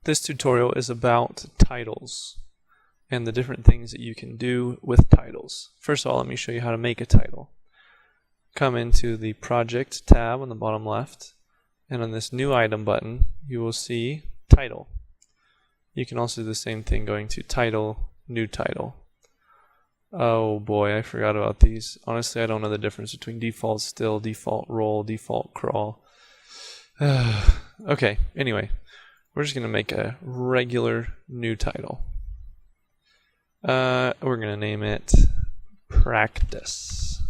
This tutorial is about titles and the different things that you can do with titles. First of all, let me show you how to make a title. Come into the Project tab on the bottom left, and on this New Item button, you will see Title. You can also do the same thing going to Title, New Title. Oh boy, I forgot about these. Honestly, I don't know the difference between default still, default roll, default crawl. Okay, anyway, we're just going to make a regular new title. We're going to name it Practice.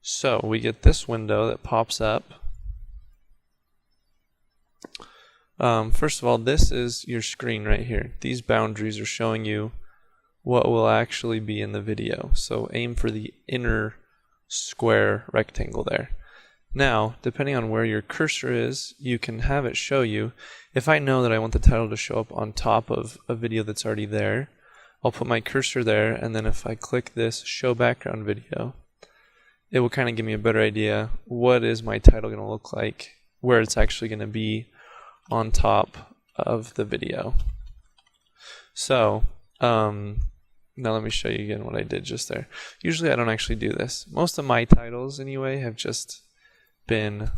So we get this window that pops up. First of all, this is your screen right here. These boundaries are showing you what will actually be in the video. So aim for the inner square rectangle there. Now, depending on where your cursor is, you can have it show you. If I know that I want the title to show up on top of a video that's already there, I'll put my cursor there, and then if I click this Show Background Video, it will kind of give me a better idea what is my title going to look like, where it's actually going to be on top of the video. So, now let me show you again what I did just there. Usually I don't actually do this. Most of my titles anyway have just been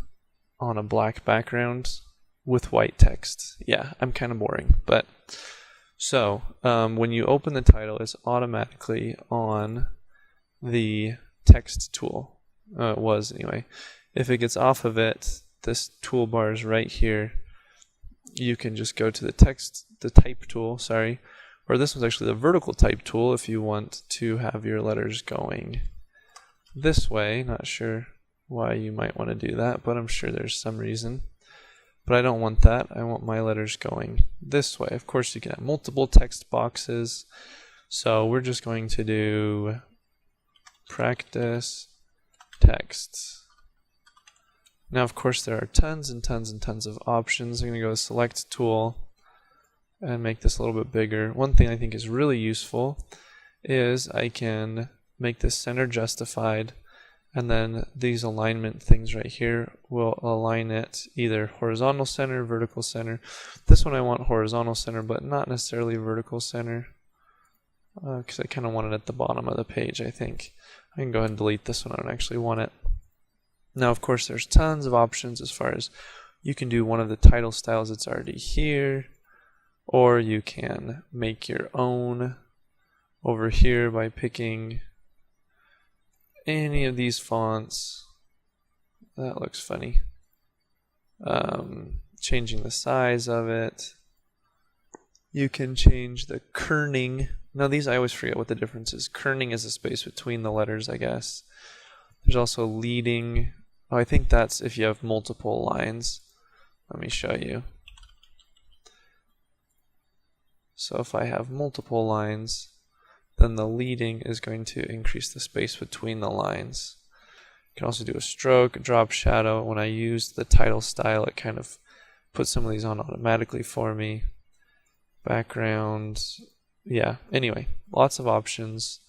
on a black background with white text. Yeah, I'm kind of boring, but so when you open the title, it's automatically on the text tool. It was anyway. If it gets off of it, this toolbar is right here. You can just go to the type tool, sorry, or this one's actually the vertical type tool if you want to have your letters going this way. Not sure why you might want to do that, but I'm sure there's some reason. But I don't want that. I want my letters going this way. Of course, you can have multiple text boxes. So we're just going to do Practice Text. Now, of course, there are tons and tons and tons of options. I'm going to go to Select Tool and make this a little bit bigger. One thing I think is really useful is I can make this center justified, and then these alignment things right here will align it either horizontal center, vertical center. This one I want horizontal center, but not necessarily vertical center, because I kind of want it at the bottom of the page, I think. I can go ahead and delete this one. I don't actually want it. Now, of course, there's tons of options as far as you can do one of the title styles that's already here, or you can make your own over here by picking any of these fonts. That looks funny. Changing the size of it. You can change the kerning. Now these I always forget what the difference is. Kerning is the space between the letters, I guess. There's also leading. Oh, I think that's if you have multiple lines. Let me show you. So if I have multiple lines, then the leading is going to increase the space between the lines. You can also do a stroke, drop shadow. When I used the title style, it kind of put some of these on automatically for me. Background, yeah, anyway, lots of options.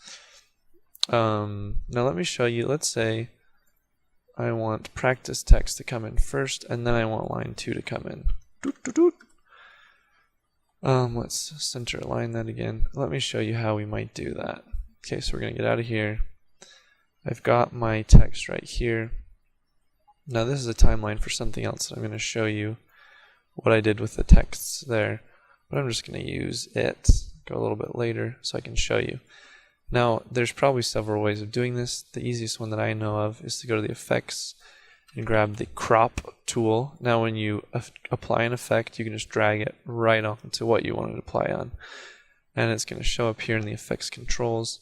Now let me show you, let's say I want practice text to come in first, and then I want line 2 to come in. Let's center align that again. Let me show you how we might do that. Okay, so we're going to get out of here. I've got my text right here. Now this is a timeline for something else. I'm going to show you what I did with the texts there, but I'm just going to use it. Go a little bit later so I can show you. Now there's probably several ways of doing this. The easiest one that I know of is to go to the effects and grab the crop tool. Now when you apply an effect, you can just drag it right onto what you want to apply on, and it's going to show up here in the effects controls.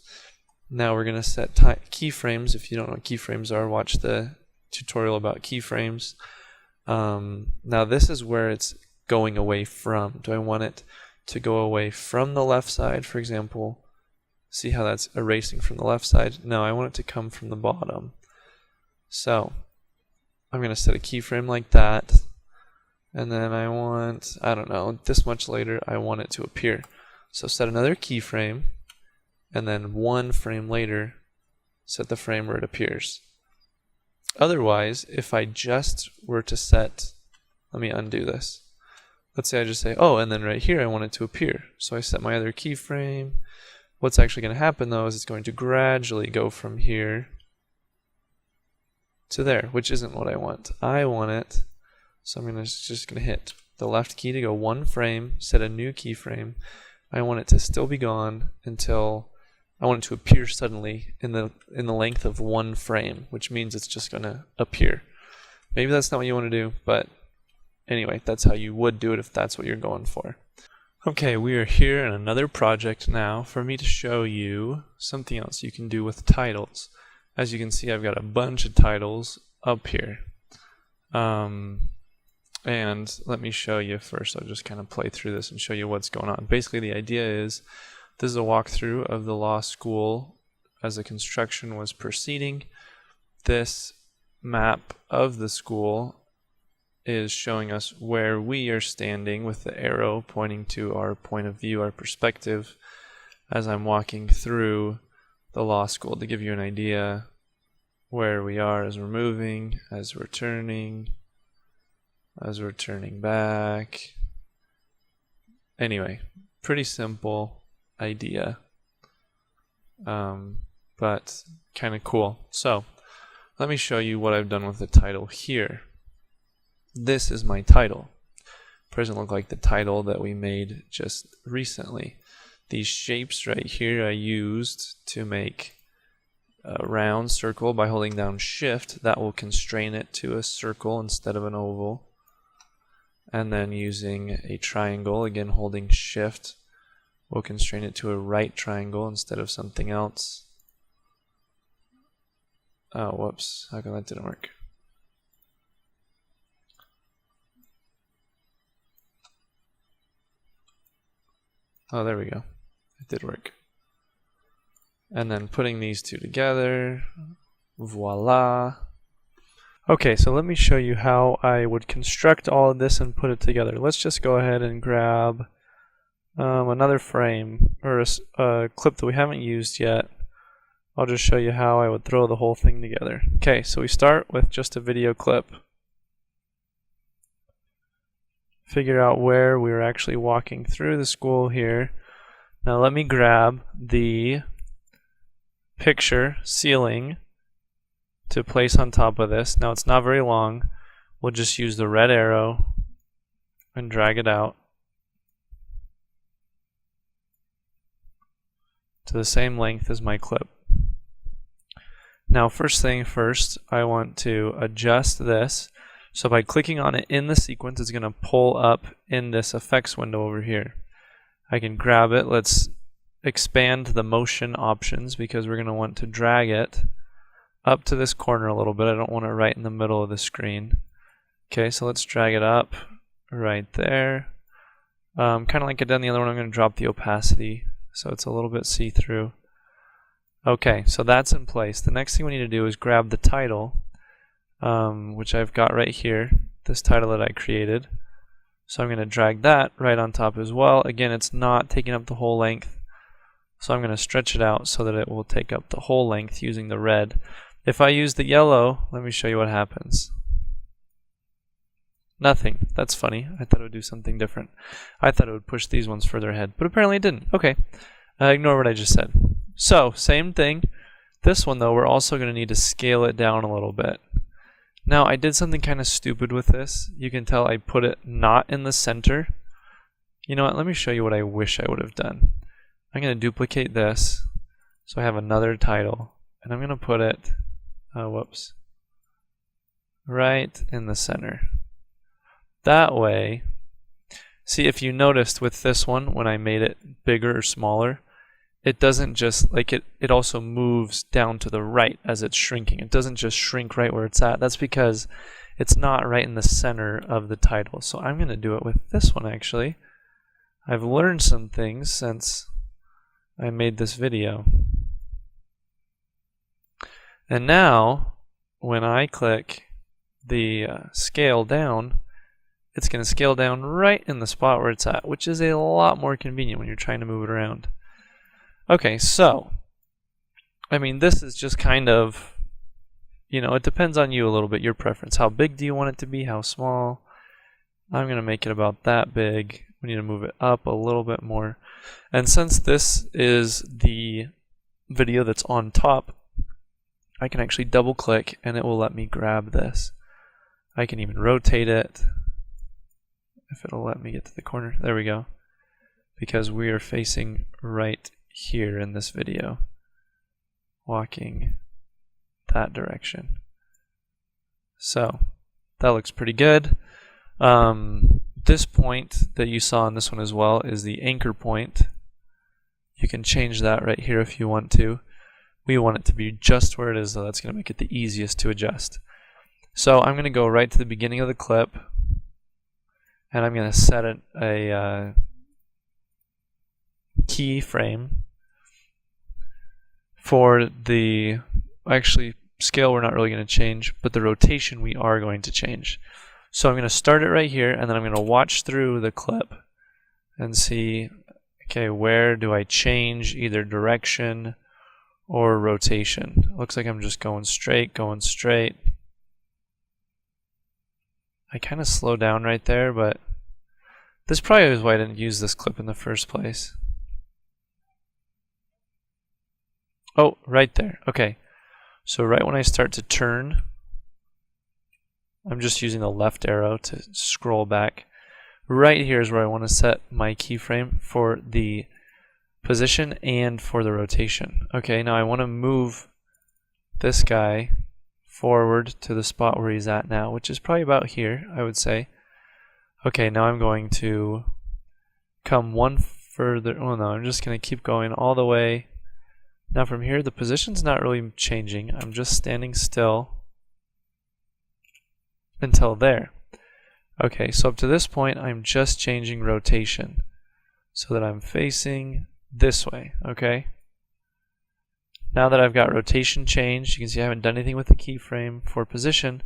Now we're going to set keyframes. If you don't know what keyframes are, watch the tutorial about keyframes. Now this is where it's going away from. Do I want it to go away from the left side, for example? See how that's erasing from the left side? No, I want it to come from the bottom. So I'm going to set a keyframe like that, and then I want, I don't know, this much later I want it to appear. So set another keyframe, and then one frame later set the frame where it appears. Otherwise, if I just were to set, let me undo this. let's say I just say, oh, and then right here I want it to appear. So I set my other keyframe. What's actually going to happen though is it's going to gradually go from here to there, which isn't what I want. I want it, so I'm just going to hit the left key to go one frame, set a new keyframe. I want it to still be gone until I want it to appear suddenly in the length of one frame, which means it's just going to appear. Maybe that's not what you want to do, but anyway, that's how you would do it if that's what you're going for. Okay, we are here in another project now for me to show you something else you can do with titles. As you can see, I've got a bunch of titles up here. And let me show you first. I'll just kind of play through this and show you what's going on. Basically, the idea is this is a walkthrough of the law school as the construction was proceeding. This map of the school is showing us where we are standing with the arrow pointing to our point of view, our perspective, as I'm walking through the law school to give you an idea where we are as we're moving, as we're turning back. Anyway, pretty simple idea, but kind of cool. So let me show you what I've done with the title here. This is my title. Doesn't look like the title that we made just recently. These shapes right here I used to make a round circle by holding down Shift. That will constrain it to a circle instead of an oval. And then using a triangle, again holding Shift, will constrain it to a right triangle instead of something else. Oh, whoops, how come that didn't work? Oh, there we go. It did work. And then putting these two together, voila. Okay, so let me show you how I would construct all of this and put it together. Let's just go ahead and grab another frame, or a clip that we haven't used yet. I'll just show you how I would throw the whole thing together. Okay, so we start with just a video clip. Figure out where we're actually walking through the school here. Now let me grab the picture ceiling to place on top of this. Now it's not very long. We'll just use the red arrow and drag it out to the same length as my clip. Now first thing first, I want to adjust this. So by clicking on it in the sequence, it's going to pull up in this effects window over here. I can grab it. Let's expand the motion options because we're going to want to drag it up to this corner a little bit. I don't want it right in the middle of the screen. Okay, so let's drag it up right there. Kind of like I did on the other one, I'm going to drop the opacity so it's a little bit see-through. Okay, so that's in place. The next thing we need to do is grab the title, which I've got right here, this title that I created. So I'm going to drag that right on top as well. Again, it's not taking up the whole length, so I'm going to stretch it out so that it will take up the whole length using the red. If I use the yellow, let me show you what happens. Nothing. That's funny. I thought it would do something different. I thought it would push these ones further ahead, but apparently it didn't. Okay, ignore what I just said. So, same thing. This one though, we're also going to need to scale it down a little bit. Now, I did something kind of stupid with this. You can tell I put it not in the center. You know what? Let me show you what I wish I would have done. I'm going to duplicate this so I have another title, and I'm going to put it, right in the center. That way, see if you noticed with this one, when I made it bigger or smaller, it doesn't just, like it also moves down to the right as it's shrinking. It doesn't just shrink right where it's at. That's because it's not right in the center of the title. So I'm going to do it with this one actually. I've learned some things since I made this video. And now, when I click the scale down, it's going to scale down right in the spot where it's at, which is a lot more convenient when you're trying to move it around. Okay, so, I mean, this is just kind of, you know, it depends on you a little bit, your preference. How big do you want it to be? How small? I'm going to make it about that big. We need to move it up a little bit more. And since this is the video that's on top, I can actually double click and it will let me grab this. I can even rotate it if it'll let me get to the corner. There we go. Because we are facing right here in this video, walking that direction. So that looks pretty good. This point that you saw in this one as well is the anchor point. You can change that right here if you want to. We want it to be just where it is, though. That's going to make it the easiest to adjust. So I'm going to go right to the beginning of the clip, and I'm going to set it a keyframe for the, actually scale we're not really going to change, but the rotation we are going to change. So I'm going to start it right here, and then I'm going to watch through the clip and see, okay, where do I change either direction or rotation? Looks like I'm just going straight. I kind of slow down right there, but this probably is why I didn't use this clip in the first place. Oh, right there. Okay. So right when I start to turn, I'm just using the left arrow to scroll back. Right here is where I want to set my keyframe for the position and for the rotation. Okay, now I want to move this guy forward to the spot where he's at now, which is probably about here, I would say. Okay, now I'm going to come one further. Oh no, I'm just going to keep going all the way. Now from here, the position's not really changing. I'm just standing still until there. Okay, so up to this point, I'm just changing rotation so that I'm facing this way, okay? Now that I've got rotation changed, you can see I haven't done anything with the keyframe for position,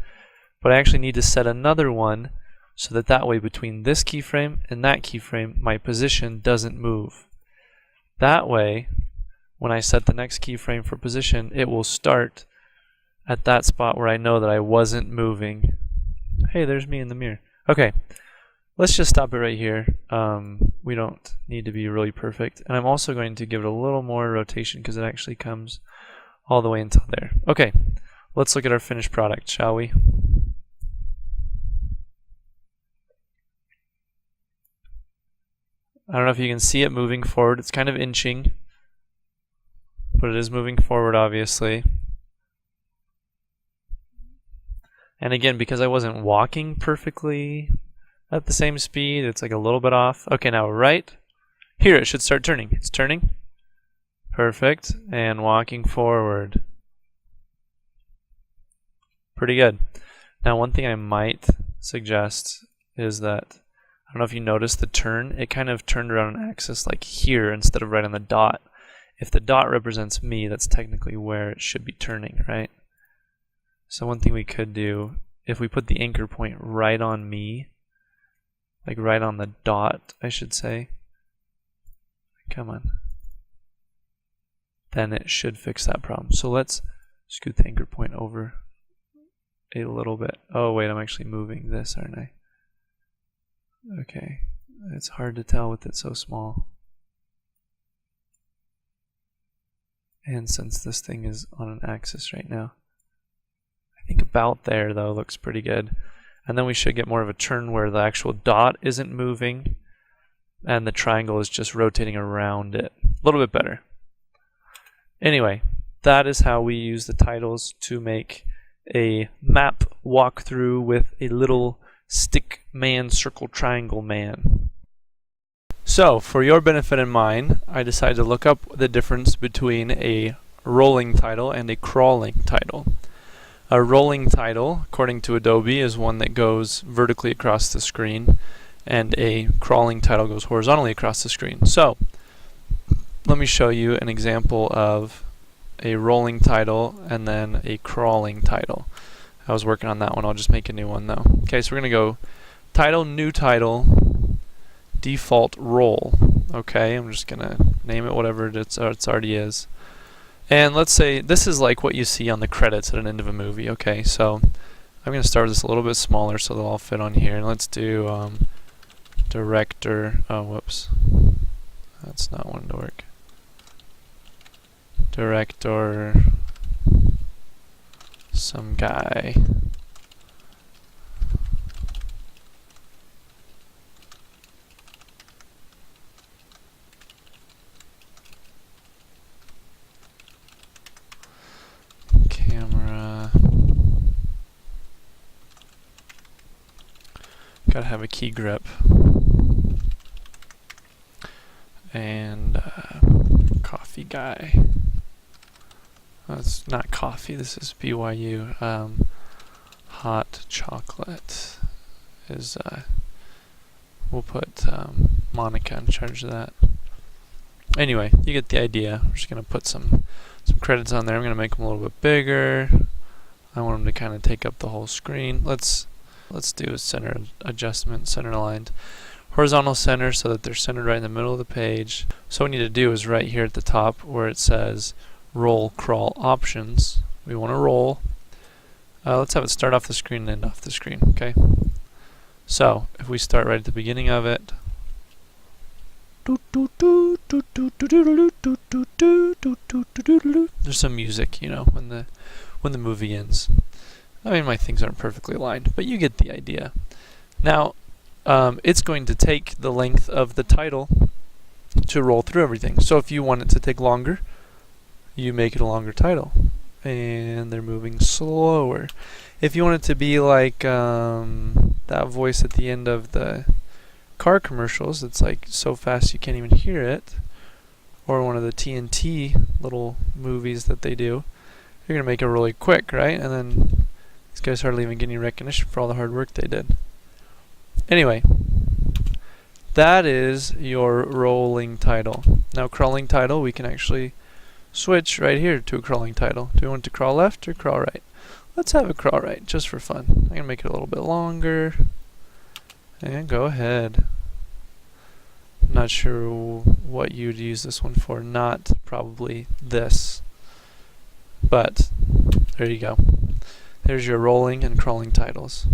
but I actually need to set another one so that that way between this keyframe and that keyframe, my position doesn't move. That way, when I set the next keyframe for position, it will start at that spot where I know that I wasn't moving. Hey, there's me in the mirror. Okay, let's just stop it right here. We don't need to be really perfect. And I'm also going to give it a little more rotation because it actually comes all the way until there. Okay, let's look at our finished product, shall we? I don't know if you can see it moving forward. It's kind of inching, but it is moving forward, obviously. And again, because I wasn't walking perfectly at the same speed, it's like a little bit off. Okay, now right here it should start turning. It's turning. Perfect. And walking forward. Pretty good. Now one thing I might suggest is that, I don't know if you noticed the turn, it kind of turned around an axis like here instead of right on the dot. If the dot represents me, that's technically where it should be turning, right? So one thing we could do, if we put the anchor point right on me, like right on the dot, I should say. Come on. Then it should fix that problem. So let's scoot the anchor point over a little bit. Oh wait, I'm actually moving this, aren't I? Okay, it's hard to tell with it so small. And since this thing is on an axis right now, I think about there though looks pretty good. And then we should get more of a turn where the actual dot isn't moving and the triangle is just rotating around it. A little bit better. Anyway, that is how we use the titles to make a map walkthrough with a little stick man, circle, triangle man. So, for your benefit and mine, I decided to look up the difference between a rolling title and a crawling title. A rolling title, according to Adobe, is one that goes vertically across the screen, and a crawling title goes horizontally across the screen. So, let me show you an example of a rolling title and then a crawling title. I was working on that one. I'll just make a new one though. Okay, so we're going to go title, new title, default roll. Okay, I'm just going to name it whatever it already is. And let's say this is like what you see on the credits at an end of a movie. Okay, so I'm going to start with this a little bit smaller so they'll all fit on here. And let's do director. Oh, whoops. That's not one to work. Director. Some guy. Camera. Gotta have a key grip. And coffee guy. It's not coffee, this is BYU. Hot chocolate is, we'll put Monica in charge of that. Anyway, you get the idea. We're just going to put some credits on there. I'm going to make them a little bit bigger. I want them to kind of take up the whole screen. Let's do a center adjustment, center aligned. Horizontal center so that they're centered right in the middle of the page. So what we need to do is right here at the top where it says roll crawl options. We want to roll. Let's have it start off the screen and end off the screen. Okay. So if we start right at the beginning of it, there's some music, you know, when the movie ends. I mean, my things aren't perfectly aligned, but you get the idea. Now, it's going to take the length of the title to roll through everything. So if you want it to take longer, you make it a longer title. And they're moving slower. If you want it to be like that voice at the end of the car commercials, it's like so fast you can't even hear it, or one of the TNT little movies that they do, you're going to make it really quick, right? And then these guys hardly even get any recognition for all the hard work they did. Anyway, that is your rolling title. Now crawling title, we can actually switch right here to a crawling title. Do we want it to crawl left or crawl right? Let's have it crawl right, just for fun. I'm going to make it a little bit longer. And go ahead. I'm not sure what you'd use this one for. Not probably this. But there you go. There's your rolling and crawling titles.